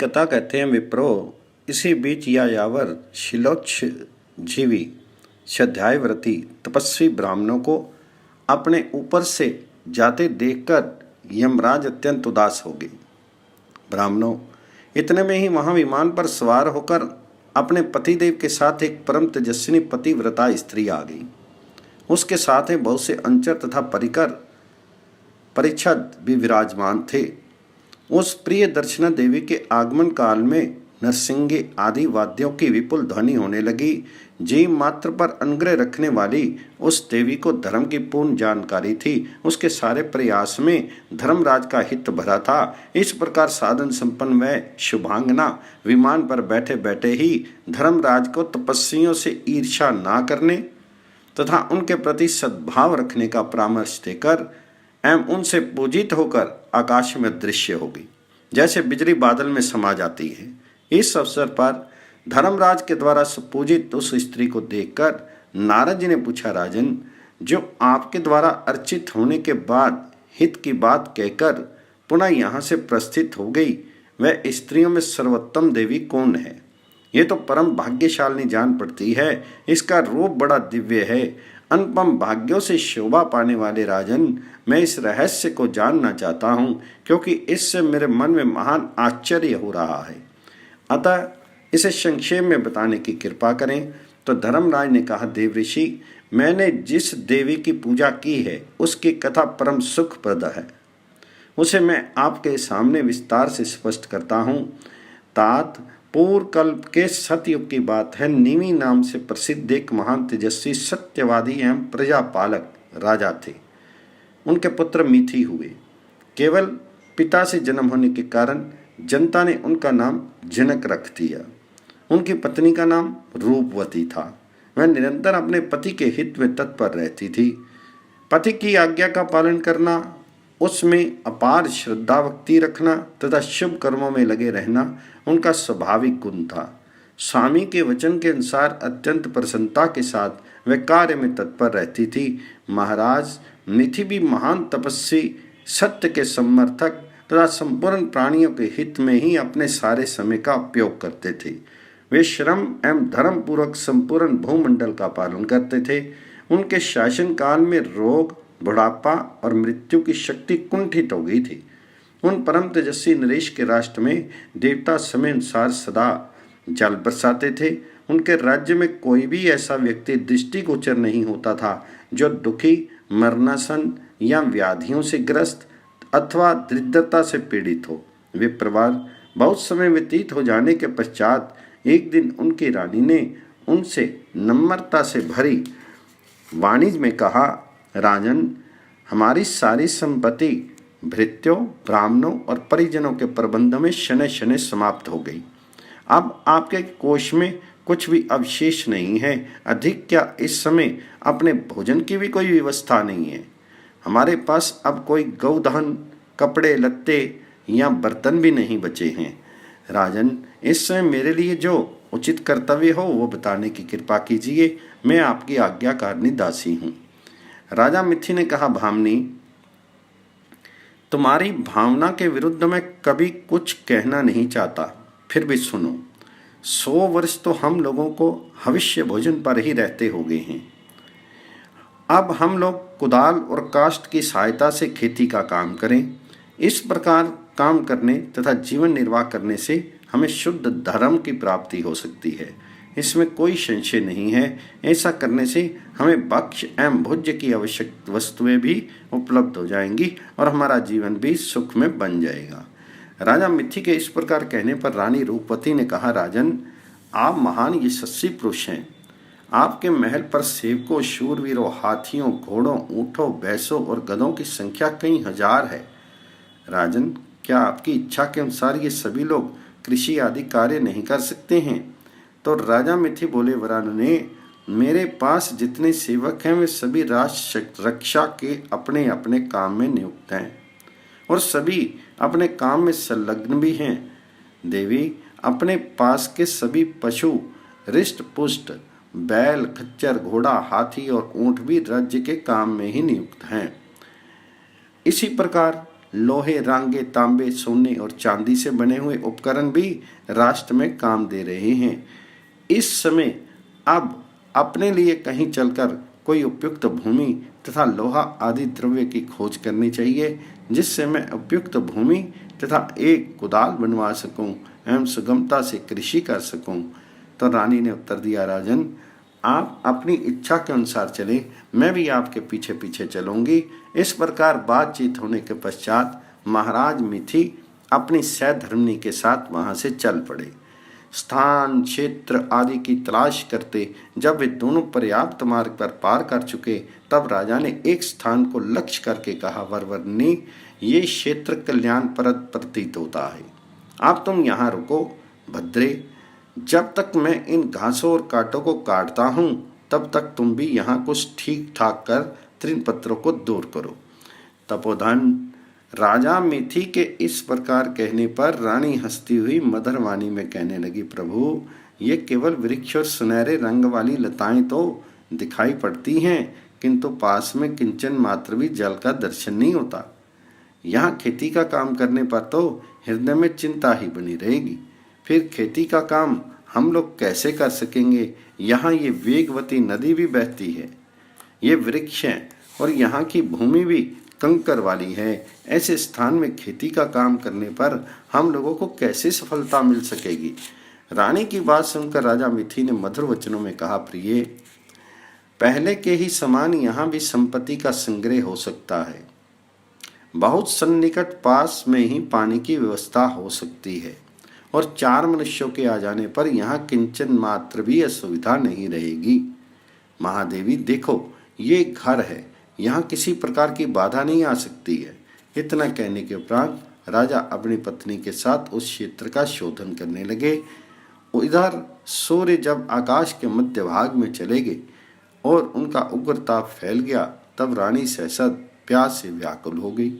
कथा कहते हैं विप्रो, इसी बीच यायावर शिलोच्छ जीवी स्वाध्यायव्रती तपस्वी ब्राह्मणों को अपने ऊपर से जाते देखकर यमराज अत्यंत उदास हो गए। ब्राह्मणों, इतने में ही वहां विमान पर सवार होकर अपने पतिदेव के साथ एक परम तेजस्विनी पतिव्रता स्त्री आ गई। उसके साथ ही बहुत से अंचर तथा परिच्छद भी विराजमान थे। उस प्रिय दर्शना देवी के आगमन काल में नरसिंगे आदि वाद्यों की विपुल ध्वनि होने लगी। जीव मात्र पर अनुग्रह रखने वाली उस देवी को धर्म की पूर्ण जानकारी थी। उसके सारे प्रयास में धर्मराज का हित भरा था। इस प्रकार साधन संपन्न व शुभांगना विमान पर बैठे बैठे ही धर्मराज को तपस्वियों से ईर्ष्या ना करने तथा उनके प्रति सद्भाव रखने का परामर्श देकर एवं उनसे पूजित होकर आकाश में दृश्य हो गई, जैसे बिजली बादल में समा जाती है। इस अवसर पर धर्मराज के द्वारा सुपूजित उस स्त्री को देखकर नारद जी ने पूछा, राजन, जो आपके द्वारा अर्चित होने के बाद हित की बात कहकर पुनः यहाँ से प्रस्थित हो गई, वह स्त्रियों में सर्वोत्तम देवी कौन है? ये तो परम भाग्यशालिनी जान पड़ती है। इसका रूप बड़ा दिव्य है। अनुपम भाग्यों से शोभा पाने वाले राजन, मैं इस रहस्य को जानना चाहता हूँ, क्योंकि इससे मेरे मन में महान आश्चर्य हो रहा है। अतः इसे संक्षेप में बताने की कृपा करें। तो धर्मराज ने कहा, देव ऋषि, मैंने जिस देवी की पूजा की है उसकी कथा परम सुखप्रद है। उसे मैं आपके सामने विस्तार से स्पष्ट करता हूँ। तात पूर्व कल्प के सतयुग की बात है। निमि नाम से प्रसिद्ध एक महान तेजस्वी सत्यवादी एवं प्रजापालक राजा थे। उनके पुत्र मिथि हुए। केवल पिता से जन्म होने के कारण जनता ने उनका नाम जनक रख दिया। उनकी पत्नी का नाम रूपवती था। वह निरंतर अपने पति के हित में तत्पर रहती थी। पति की आज्ञा का पालन करना, उसमें अपार श्रद्धा भक्ति रखना तथा शुभ कर्मों में लगे रहना उनका स्वाभाविक गुण था। स्वामी के वचन के अनुसार अत्यंत प्रसन्नता के साथ वह कार्य में तत्पर रहती थी। महाराज, मिथि भी महान तपस्वी, सत्य के समर्थक तथा संपूर्ण प्राणियों के हित में ही अपने सारे समय का उपयोग करते थे। वे श्रम एवं धर्म पूर्वक संपूर्ण भूमंडल का पालन करते थे। उनके शासन काल में रोग, बुढ़ापा और मृत्यु की शक्ति कुंठित हो गई थी। उन परम तेजस्वी नरेश के राष्ट्र में देवता समय अनुसार सदा जल बरसाते थे। उनके राज्य में कोई भी ऐसा व्यक्ति दृष्टिगोचर नहीं होता था जो दुखी, मरणासन या व्याधियों से ग्रस्त अथवा दरिद्रता से पीड़ित हो। वे परिवार बहुत समय व्यतीत हो जाने के पश्चात एक दिन उनकी रानी ने उनसे नम्रता से भरी वाणी में कहा, राजन, हमारी सारी संपत्ति भृत्यों, ब्राह्मणों और परिजनों के प्रबंध में शनै शनै समाप्त हो गई। अब आपके कोष में कुछ भी अवशेष नहीं है। अधिक क्या, इस समय अपने भोजन की भी कोई व्यवस्था नहीं है। हमारे पास अब कोई गौधन, कपड़े लत्ते या बर्तन भी नहीं बचे हैं। राजन, इस समय मेरे लिए जो उचित कर्तव्य हो वो बताने की कृपा कीजिए। मैं आपकी आज्ञाकारिणी दासी हूँ। राजा मिथि ने कहा, भामिनी, तुम्हारी भावना के विरुद्ध मैं कभी कुछ कहना नहीं चाहता, फिर भी सुनो। 100 वर्ष तो हम लोगों को हविष्य भोजन पर ही रहते हो गए हैं। अब हम लोग कुदाल और काष्ठ की सहायता से खेती का काम करें। इस प्रकार काम करने तथा जीवन निर्वाह करने से हमें शुद्ध धर्म की प्राप्ति हो सकती है, इसमें कोई संशय नहीं है। ऐसा करने से हमें भक्ष्य एवं भोज्य की आवश्यक वस्तुएं भी उपलब्ध हो जाएंगी और हमारा जीवन भी सुख में बन जाएगा। राजा मिथि के इस प्रकार कहने पर रानी रूपवती ने कहा, राजन, आप महान यशस्वी पुरुष हैं। आपके महल पर सेवकों, शूरवीरों, हाथियों, घोड़ों, ऊँटों, भैंसों और गधों की संख्या कई हजार है। राजन, क्या आपकी इच्छा के अनुसार ये सभी लोग कृषि आदि कार्य नहीं कर सकते हैं? तो राजा मिथि बोले, वरानने, मेरे पास जितने सेवक हैं वे सभी राष्ट्र रक्षा के अपने अपने काम में नियुक्त हैं और सभी अपने काम में संलग्न भी हैं। देवी, अपने पास के सभी पशु हृष्ट पुष्ट, बैल, खच्चर, घोड़ा, हाथी और ऊंट भी राज्य के काम में ही नियुक्त हैं। इसी प्रकार लोहे, रांगे, तांबे, सोने और चांदी से बने हुए उपकरण भी राष्ट्र में काम दे रहे हैं। इस समय अब अपने लिए कहीं चलकर कोई उपयुक्त भूमि तथा लोहा आदि द्रव्य की खोज करनी चाहिए, जिससे मैं उपयुक्त भूमि तथा एक कुदाल बनवा सकूं एवं सुगमता से कृषि कर सकूं। तो रानी ने उत्तर दिया, राजन, आप अपनी इच्छा के अनुसार चले, मैं भी आपके पीछे पीछे चलूंगी। इस प्रकार बातचीत होने के पश्चात महाराज मिथि अपनी सहधर्मिणी के साथ वहां से चल पड़े। स्थान, क्षेत्र आदि की तलाश करते जब वे दोनों पर्याप्त मार्ग पर पार कर चुके, तब राजा ने एक स्थान को लक्ष्य करके कहा, वरवरनी, ये क्षेत्र कल्याणप्रद प्रतीत होता है। आप तुम यहाँ रुको भद्रे, जब तक मैं इन घासों और कांटों को काटता हूँ तब तक तुम भी यहाँ कुछ ठीक ठाक कर तृण पत्रों को दूर करो। तपोधन राजा मिथि के इस प्रकार कहने पर रानी हंसती हुई मधुर वाणी में कहने लगी, प्रभु, ये केवल वृक्ष और सुनहरे रंग वाली लताएं तो दिखाई पड़ती हैं, किंतु पास में किंचन मात्र भी जल का दर्शन नहीं होता। यहाँ खेती का काम करने पर तो हृदय में चिंता ही बनी रहेगी। फिर खेती का काम हम लोग कैसे कर सकेंगे? यहाँ ये वेगवती नदी भी बहती है, ये वृक्ष हैं और यहाँ की भूमि भी कंकर वाली है। ऐसे स्थान में खेती का काम करने पर हम लोगों को कैसे सफलता मिल सकेगी? रानी की बात सुनकर राजा मिथि ने मधुर वचनों में कहा, प्रिय, पहले के ही समान यहाँ भी संपत्ति का संग्रह हो सकता है। बहुत सन्निकट पास में ही पानी की व्यवस्था हो सकती है और 4 मनुष्यों के आ जाने पर यहाँ किंचन मात्र भी असुविधा नहीं रहेगी। महादेवी, देखो, ये घर है, यहाँ किसी प्रकार की बाधा नहीं आ सकती है। इतना कहने के उपरांत राजा अपनी पत्नी के साथ उस क्षेत्र का शोधन करने लगे। इधर सूर्य जब आकाश के मध्य भाग में चले गए और उनका उग्रताप फैल गया, तब रानी सहसा प्यास से व्याकुल हो गई।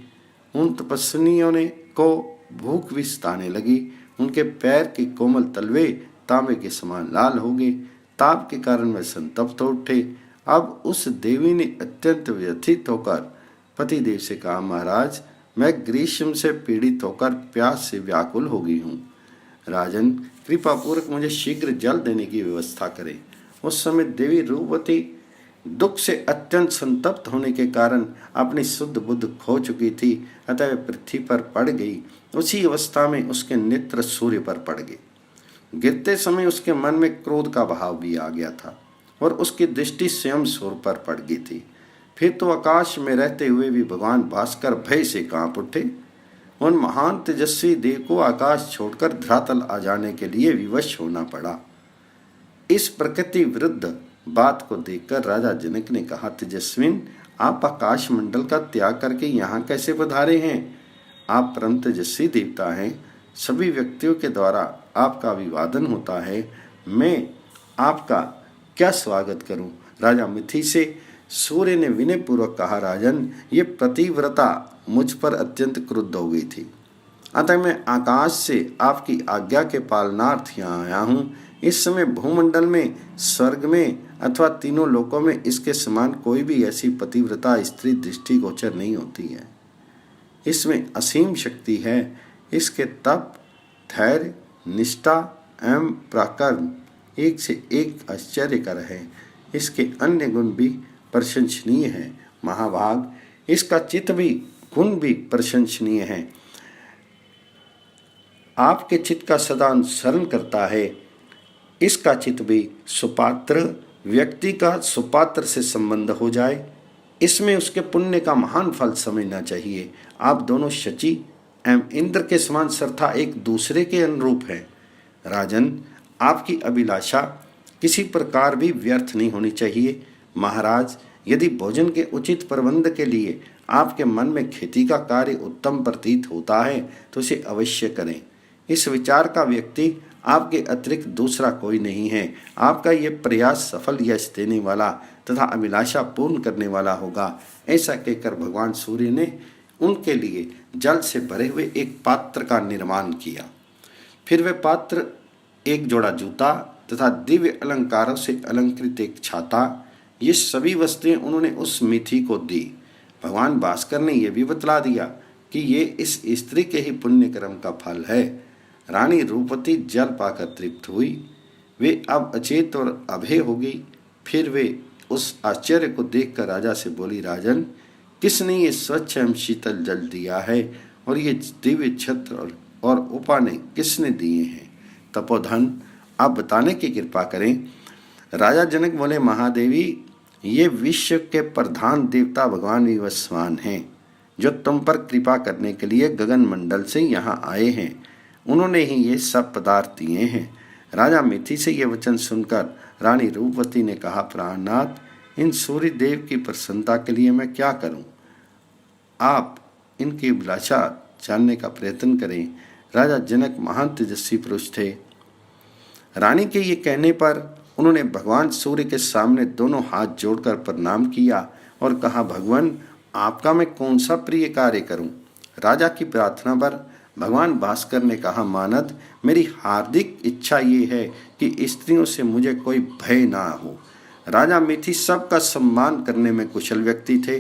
उन तपस्विनियों ने को भूख भी सताने लगी। उनके पैर के कोमल तलवे तांबे के समान लाल हो गए। ताप के कारण वे संतप्त हो उठे। अब उस देवी ने अत्यंत व्यथित होकर पतिदेव से कहा, महाराज, मैं ग्रीष्म से पीड़ित होकर प्यास से व्याकुल हो गई हूँ। राजन, कृपा पूर्वक मुझे शीघ्र जल देने की व्यवस्था करें। उस समय देवी रूपवती दुख से अत्यंत संतप्त होने के कारण अपनी शुद्ध बुद्ध खो चुकी थी, अतः पृथ्वी पर पड़ गई। उसी अवस्था में उसके नेत्र सूर्य पर पड़ गए। गिरते समय उसके मन में क्रोध का भाव भी आ गया था और उसकी दृष्टि स्वयं सूर्य पर पड़ गई थी। फिर तो आकाश में रहते हुए भी भगवान भास्कर भय से कांप उठे। उन महान तेजस्वी देव को आकाश छोड़कर धरातल आ जाने के लिए विवश होना पड़ा। इस प्रकृति विरुद्ध बात को देखकर राजा जनक ने कहा, तेजस्विन, आप आकाश मंडल का त्याग करके यहाँ कैसे पधारे हैं? आप परम तेजस्वी देवता हैं। सभी व्यक्तियों के द्वारा आपका अभिवादन होता है। मैं आपका क्या स्वागत करूं? राजा मिथि से सूर्य ने विनय पूर्वक कहा, राजन, ये प्रतिव्रता मुझ पर अत्यंत क्रुद्ध हो गई थी, अतः मैं आकाश से आपकी आज्ञा के पालनार्थ यहाँ आया हूँ। इस समय भूमंडल में, स्वर्ग में अथवा तीनों लोकों में इसके समान कोई भी ऐसी पतिव्रता स्त्री दृष्टिगोचर नहीं होती है। इसमें असीम शक्ति है। इसके तप, धैर्य, निष्ठा एवं पराक्रम एक से एक आश्चर्यकर है। इसके अन्य गुण भी प्रशंसनीय हैं। महाभाग, इसका चित्त भी गुण भी प्रशंसनीय है। आपके चित्त का सदा अनुसरण करता है। इसका चित्त भी सुपात्र, व्यक्ति का सुपात्र से संबंध हो जाए, इसमें उसके पुण्य का महान फल समझना चाहिए। आप दोनों शची एवं इंद्र के समान सर्था एक दूसरे के अनुरूप हैं। राजन, आपकी अभिलाषा किसी प्रकार भी व्यर्थ नहीं होनी चाहिए। महाराज, यदि भोजन के उचित प्रबंध के लिए आपके मन में खेती का कार्य उत्तम प्रतीत होता है तो इसे अवश्य करें। इस विचार का व्यक्ति आपके अतिरिक्त दूसरा कोई नहीं है। आपका ये प्रयास सफल यश देने वाला तथा अभिलाषा पूर्ण करने वाला होगा। ऐसा कहकर भगवान सूर्य ने उनके लिए जल से भरे हुए एक पात्र का निर्माण किया। फिर वे पात्र, एक जोड़ा जूता तथा दिव्य अलंकारों से अलंकृत एक छाता, ये सभी वस्तुएं उन्होंने उस मिथि को दी। भगवान भास्कर ने यह भी बतला दिया कि ये इस स्त्री के ही पुण्य कर्म का फल है। रानी रूपवती जल पाकर तृप्त हुई। वे अब अचेत और अभय हो गई। फिर वे उस आश्चर्य को देखकर राजा से बोली, राजन, किसने ये स्वच्छ एवं शीतल जल दिया है और ये दिव्य छत्र और उपाने किसने दिए हैं? तपोधन, आप बताने की कृपा करें। राजा जनक बोले, महादेवी, ये विश्व के प्रधान देवता भगवान विवस्वान हैं, जो तुम पर कृपा करने के लिए गगन मंडल से यहाँ आए हैं। उन्होंने ही ये सब पदार्थ दिए हैं। राजा मिथि से ये वचन सुनकर रानी रूपवती ने कहा, प्राणनाथ, इन सूर्य देव की प्रसन्नता के लिए मैं क्या करूं? आप इनकी अभिलाषा जानने का प्रयत्न करें। राजा जनक महान तेजस्वी पुरुष थे। रानी के ये कहने पर उन्होंने भगवान सूर्य के सामने दोनों हाथ जोड़कर प्रणाम किया और कहा, भगवान, आपका मैं कौन सा प्रिय कार्य करूं? राजा की प्रार्थना पर भगवान भास्कर ने कहा, मानद, मेरी हार्दिक इच्छा ये है कि स्त्रियों से मुझे कोई भय ना हो। राजा मिथि सबका सम्मान करने में कुशल व्यक्ति थे।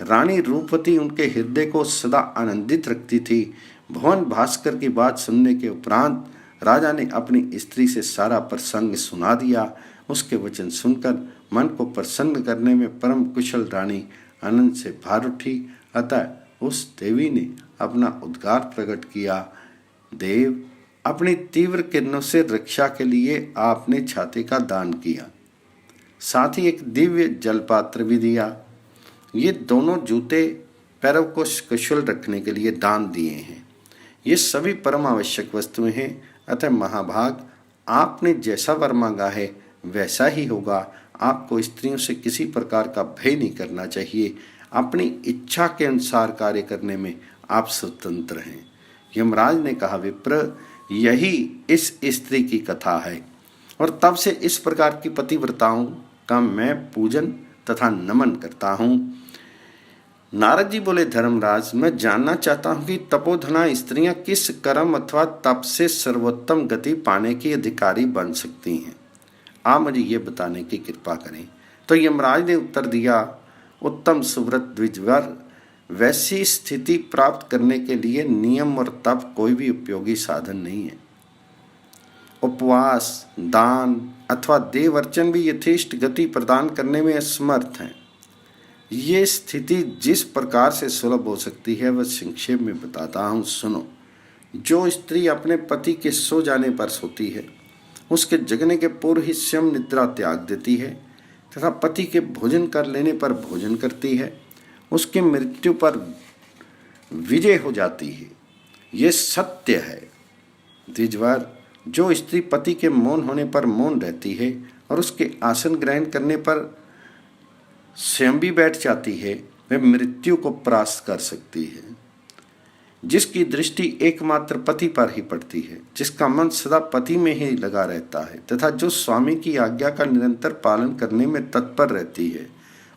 रानी रूपवती उनके हृदय को सदा आनंदित रखती थी। भगवान भास्कर की बात सुनने के उपरांत राजा ने अपनी स्त्री से सारा प्रसंग सुना दिया। उसके वचन सुनकर मन को प्रसन्न करने में परम कुशल रानी आनंद से भर उठी। अतः उस देवी ने अपना उद्गार प्रकट किया, देव, अपनी तीव्र किरणों से रक्षा के लिए आपने छाती का दान किया, साथ ही एक दिव्य जलपात्र भी दिया। ये दोनों जूते पैरों को कुशल रखने के लिए दान दिए हैं। ये सभी परम आवश्यक वस्तुएं हैं। अतः महाभाग, आपने जैसा वर मांगा है वैसा ही होगा। आपको स्त्रियों से किसी प्रकार का भय नहीं करना चाहिए। अपनी इच्छा के अनुसार कार्य करने में आप स्वतंत्र हैं। यमराज ने कहा, विप्र, यही इस स्त्री की कथा है और तब से इस प्रकार की पतिव्रताओं का मैं पूजन तथा नमन करता हूँ। नारद जी बोले, धर्मराज, मैं जानना चाहता हूँ कि तपोधना स्त्रियां किस कर्म अथवा तप से सर्वोत्तम गति पाने की अधिकारी बन सकती हैं। आप मुझे ये बताने की कृपा करें। तो यमराज ने उत्तर दिया, उत्तम सुव्रत द्विजवर, वैसी स्थिति प्राप्त करने के लिए नियम और तप कोई भी उपयोगी साधन नहीं है। उपवास, दान अथवा देव अर्चन भी यथेष्ट गति प्रदान करने में असमर्थ हैं। ये स्थिति जिस प्रकार से सुलभ हो सकती है वह संक्षेप में बताता हूँ, सुनो। जो स्त्री अपने पति के सो जाने पर सोती है, उसके जगने के पूर्व ही स्वयं निद्रा त्याग देती है तथा पति के भोजन कर लेने पर भोजन करती है, उसकी मृत्यु पर विजय हो जाती है। ये सत्य है। द्विजवर, जो स्त्री पति के मौन होने पर मौन रहती है और उसके आसन ग्रहण करने पर स्वयं भी बैठ जाती है, वह मृत्यु को परास्त कर सकती है। जिसकी दृष्टि एकमात्र पति पर ही पड़ती है, जिसका मन सदा पति में ही लगा रहता है तथा जो स्वामी की आज्ञा का निरंतर पालन करने में तत्पर रहती है,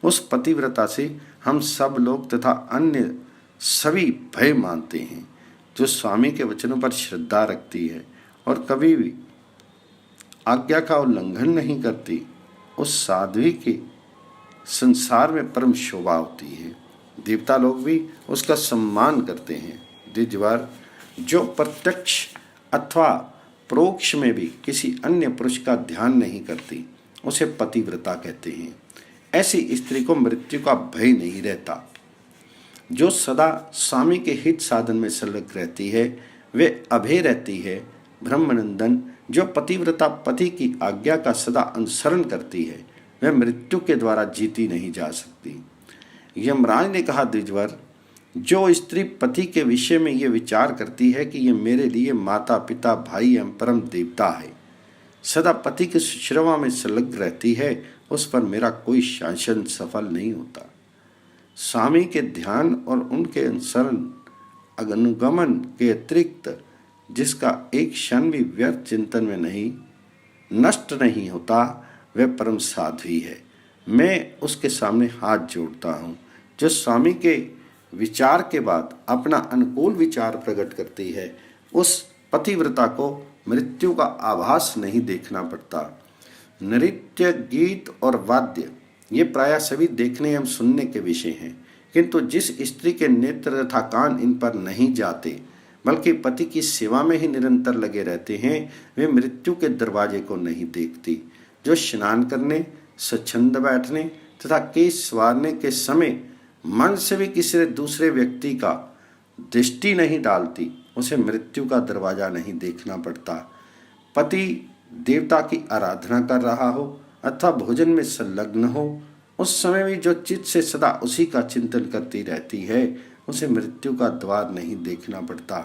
उस पतिव्रता से हम सब लोग तथा अन्य सभी भय मानते हैं। जो स्वामी के वचनों पर श्रद्धा रखती है और कभी भी आज्ञा का उल्लंघन नहीं करती, उस साध्वी की संसार में परम शोभा होती है। देवता लोग भी उसका सम्मान करते हैं। द्विजवर, जो प्रत्यक्ष अथवा परोक्ष में भी किसी अन्य पुरुष का ध्यान नहीं करती, उसे पतिव्रता कहते हैं। ऐसी स्त्री को मृत्यु का भय नहीं रहता। जो सदा स्वामी के हित साधन में संलग्न रहती है, वे अभय रहती है। ब्रह्मनंदन, जो पतिव्रता पति की आज्ञा का सदा अनुसरण करती है, वह मृत्यु के द्वारा जीती नहीं जा सकती। यमराज ने कहा, द्विजवर, जो स्त्री पति के विषय में ये विचार करती है कि ये मेरे लिए माता पिता भाई एवं परम देवता है, सदा पति के शुश्रूषा में संलग्न रहती है, उस पर मेरा कोई शासन सफल नहीं होता। स्वामी के ध्यान और उनके अनुसरण अनुगमन के अतिरिक्त जिसका एक क्षण भी व्यर्थ चिंतन में नहीं नष्ट नहीं होता, वह परम साध्वी है। मैं उसके सामने हाथ जोड़ता हूँ। जो स्वामी के विचार के बाद अपना अनुकूल विचार प्रकट करती है, उस पतिव्रता को मृत्यु का आभास नहीं देखना पड़ता। नृत्य, गीत और वाद्य ये प्रायः सभी देखने एवं सुनने के विषय हैं, किंतु जिस स्त्री के नेत्र तथा कान इन पर नहीं जाते बल्कि पति की सेवा में ही निरंतर लगे रहते हैं, वे मृत्यु के दरवाजे को नहीं देखती। जो स्नान करने, स्वच्छंद बैठने तथा केश संवारने के समय मन से भी किसी दूसरे व्यक्ति का दृष्टि नहीं डालती, उसे मृत्यु का दरवाजा नहीं देखना पड़ता। पति देवता की आराधना कर रहा हो अथवा भोजन में संलग्न हो, उस समय भी जो चित्त से सदा उसी का चिंतन करती रहती है, उसे मृत्यु का द्वार नहीं देखना पड़ता।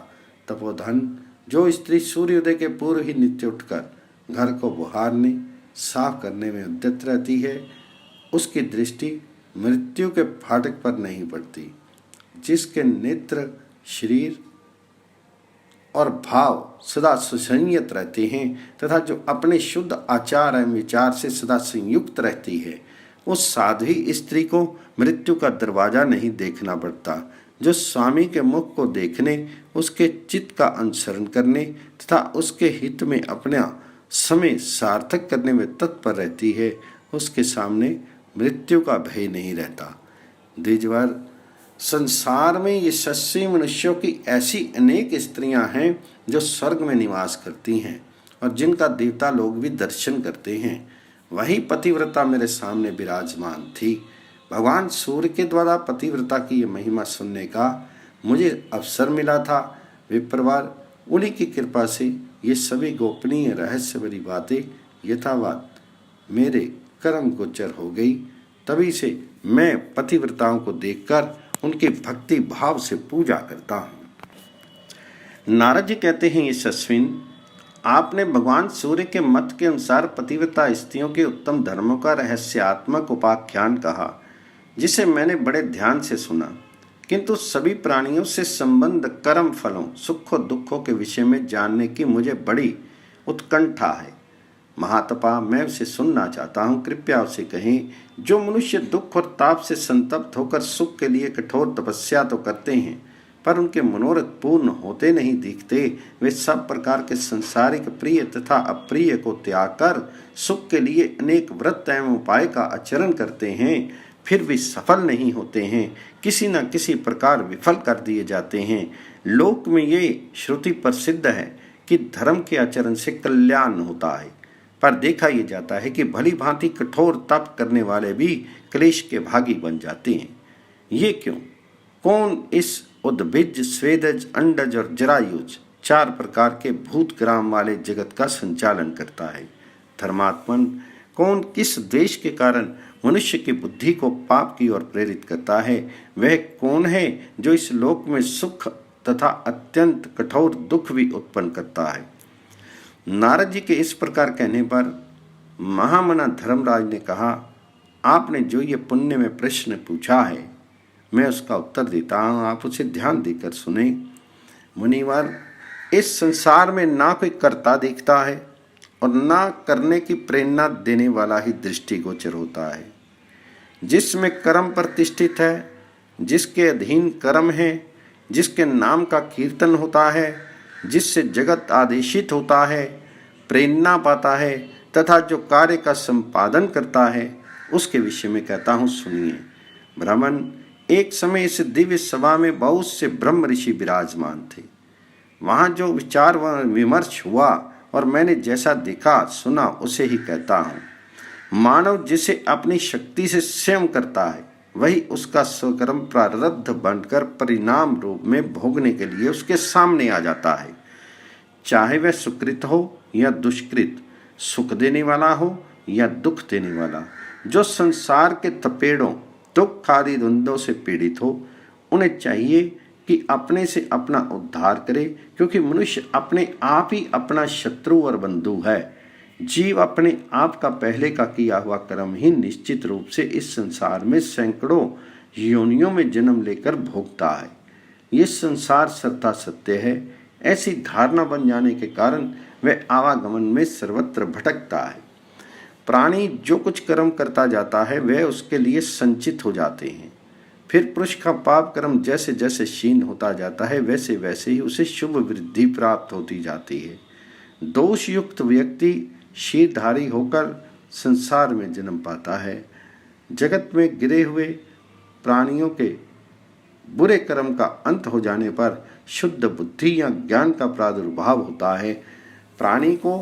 तपोधन, जो स्त्री सूर्योदय के पूर्व ही नित्य उठकर घर को बुहारने साफ करने में उद्यत रहती है, उसकी दृष्टि मृत्यु के फाटक पर नहीं पड़ती। जिसके नेत्र, शरीर और भाव सदा सुसंयत रहते हैं तथा जो अपने शुद्ध आचार एवं विचार से सदा संयुक्त रहती है, उस साध्वी स्त्री को मृत्यु का दरवाजा नहीं देखना पड़ता। जो स्वामी के मुख को देखने, उसके चित्त का अनुसरण करने तथा उसके हित में अपना समय सार्थक करने में तत्पर रहती है, उसके सामने मृत्यु का भय नहीं रहता। द्विजवर, संसार में यशस्वी मनुष्यों की ऐसी अनेक स्त्रियां हैं जो स्वर्ग में निवास करती हैं और जिनका देवता लोग भी दर्शन करते हैं। वही पतिव्रता मेरे सामने विराजमान थी। भगवान सूर्य के द्वारा पतिव्रता की ये महिमा सुनने का मुझे अवसर मिला था। विप्रवार, उन्हीं की कृपा से ये सभी गोपनीय रहस्य भरी बातें यथावत मेरे कर्म गोचर हो गई। तभी से मैं पतिव्रताओं को देखकर उनके भक्ति भाव से पूजा करता हूँ। नारद जी कहते हैं, यशस्विन, आपने भगवान सूर्य के मत के अनुसार पतिव्रता स्त्रियों के उत्तम धर्मों का रहस्यात्मक उपाख्यान कहा, जिसे मैंने बड़े ध्यान से सुना। किंतु सभी प्राणियों से संबंध कर्म फलों, सुखों दुखों के विषय में जानने की मुझे बड़ी उत्कंठा है। महातपा, मैं उसे सुनना चाहता हूँ, कृपया उसे कहें। जो मनुष्य दुख और ताप से संतप्त होकर सुख के लिए कठोर तपस्या तो करते हैं पर उनके मनोरथ पूर्ण होते नहीं दिखते, वे सब प्रकार के संसारिक प्रिय तथा अप्रिय को त्याग कर सुख के लिए अनेक व्रत एवं उपाय का आचरण करते हैं, फिर भी सफल नहीं होते हैं, किसी न किसी प्रकार विफल कर दिए जाते हैं। लोक में ये श्रुति प्रसिद्ध है कि धर्म के आचरण से कल्याण होता है, पर देखा यह जाता है कि भली भांति कठोर तप करने वाले भी क्लेश के भागी बन जाते हैं। ये क्यों? कौन इस उद्भिज, स्वेदज, अंडज और जरायुज 4 प्रकार के भूत ग्राम वाले जगत का संचालन करता है? धर्मात्मन, कौन किस द्वेष के कारण मनुष्य की बुद्धि को पाप की ओर प्रेरित करता है? वह कौन है जो इस लोक में सुख तथा अत्यंत कठोर दुख भी उत्पन्न करता है? नारद जी के इस प्रकार कहने पर महामना धर्मराज ने कहा, आपने जो ये पुण्य में प्रश्न पूछा है, मैं उसका उत्तर देता हूँ, आप उसे ध्यान देकर सुने। मुनिवर, इस संसार में ना कोई कर्ता दिखता है और ना करने की प्रेरणा देने वाला ही दृष्टिगोचर होता है। जिसमें कर्म प्रतिष्ठित है, जिसके अधीन कर्म है, जिसके नाम का कीर्तन होता है, जिससे जगत आदेशित होता है, प्रेरणा पाता है तथा जो कार्य का संपादन करता है, उसके विषय में कहता हूँ, सुनिए। ब्राह्मण, एक समय इस दिव्य सभा में बहुत से ब्रह्म ऋषि विराजमान थे। वहाँ जो विचार विमर्श हुआ और मैंने जैसा देखा सुना उसे ही कहता हूँ। मानव जिसे अपनी शक्ति से स्वयं करता है, वही उसका स्वकर्म प्रारब्ध बनकर परिणाम रूप में भोगने के लिए उसके सामने आ जाता है। चाहे वह सुकृत हो या दुष्कृत, सुख देने वाला हो या दुख देने वाला, जो संसार के तपेड़ों, दुख आदि द्वंद्वों से पीड़ित हो, उन्हें चाहिए कि अपने से अपना उद्धार करे, क्योंकि मनुष्य अपने आप ही अपना शत्रु और बंधु है। जीव अपने आप का पहले का किया हुआ कर्म ही निश्चित रूप से इस संसार में सैकड़ों योनियों में जन्म लेकर भोगता है। ये संसार सत्ता सत्य है, ऐसी धारणा बन जाने के कारण वह आवागमन में सर्वत्र भटकता है। प्राणी जो कुछ कर्म करता जाता है वह उसके लिए संचित हो जाते हैं। फिर पुरुष का पाप कर्म जैसे जैसे क्षीण होता जाता है, वैसे वैसे ही उसे शुभ वृद्धि प्राप्त होती जाती है। दोष युक्त व्यक्ति शीरधारी होकर संसार में जन्म पाता है। जगत में गिरे हुए प्राणियों के बुरे कर्म का अंत हो जाने पर शुद्ध बुद्धि या ज्ञान का प्रादुर्भाव होता है। प्राणी को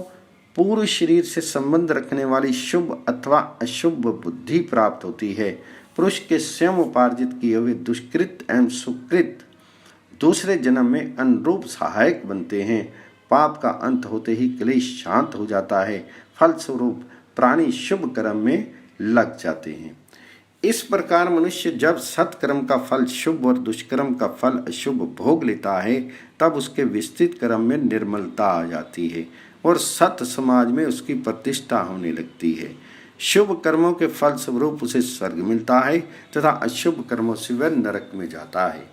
पूर्व शरीर से संबंध रखने वाली शुभ अथवा अशुभ बुद्धि प्राप्त होती है। पुरुष के स्वयं उपार्जित किए हुए दुष्कृत एवं सुकृत दूसरे जन्म में अनुरूप सहायक बनते हैं। पाप का अंत होते ही क्लेश शांत हो जाता है। फलस्वरूप प्राणी शुभ कर्म में लग जाते हैं। इस प्रकार मनुष्य जब सत्कर्म का फल शुभ और दुष्कर्म का फल अशुभ भोग लेता है, तब उसके विस्तृत कर्म में निर्मलता आ जाती है और सत समाज में उसकी प्रतिष्ठा होने लगती है। शुभ कर्मों के फल स्वरूप उसे स्वर्ग मिलता है तथा अशुभ कर्मों से वह नरक में जाता है।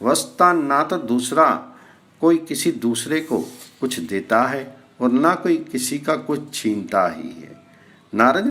वस्तुतः ना तो दूसरा कोई किसी दूसरे को कुछ देता है और ना कोई किसी का कुछ छीनता ही है। नारद